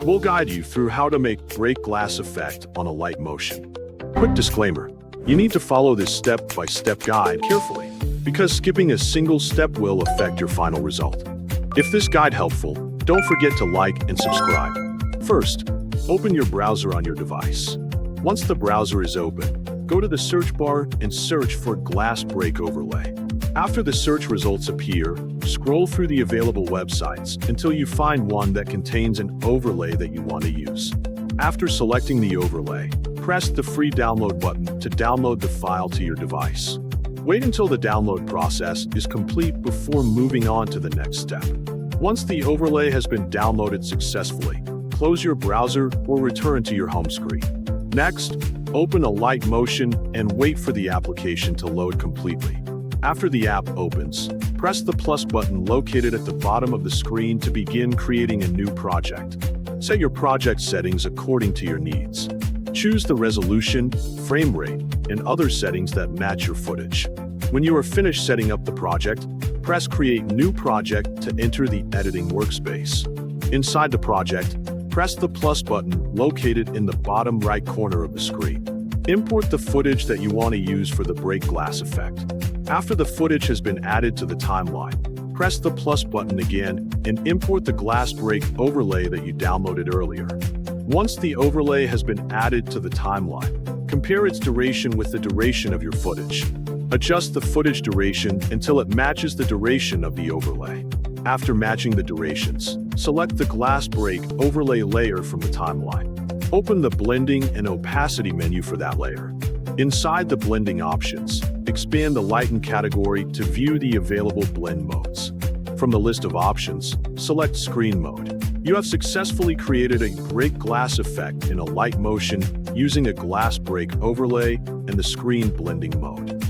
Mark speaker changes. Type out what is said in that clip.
Speaker 1: We'll guide you through how to make break glass effect on Alight motion. Quick disclaimer, you need to follow this step-by-step guide carefully, because skipping a single step will affect your final result. If this guide helpful, don't forget to like and subscribe. First, open your browser on your device. Once the browser is open, go to the search bar and search for glass break overlay. After the search results appear, scroll through the available websites until you find one that contains an overlay that you want to use. After selecting the overlay, press the free download button to download the file to your device. Wait until the download process is complete before moving on to the next step. Once the overlay has been downloaded successfully, close your browser or return to your home screen. Next, open Alight Motion and wait for the application to load completely. After the app opens, press the plus button located at the bottom of the screen to begin creating a new project. Set your project settings according to your needs. Choose the resolution, frame rate, and other settings that match your footage. When you are finished setting up the project, press Create New Project to enter the editing workspace. Inside the project, press the plus button located in the bottom right corner of the screen. Import the footage that you want to use for the break glass effect. After the footage has been added to the timeline, press the plus button again and import the glass break overlay that you downloaded earlier. Once the overlay has been added to the timeline, compare its duration with the duration of your footage. Adjust the footage duration until it matches the duration of the overlay. After matching the durations, select the glass break overlay layer from the timeline. Open the blending and opacity menu for that layer. Inside the blending options, expand the lighten category to view the available blend modes. From the list of options, select screen mode. You have successfully created a break glass effect in Alight Motion using a glass break overlay and the screen blending mode.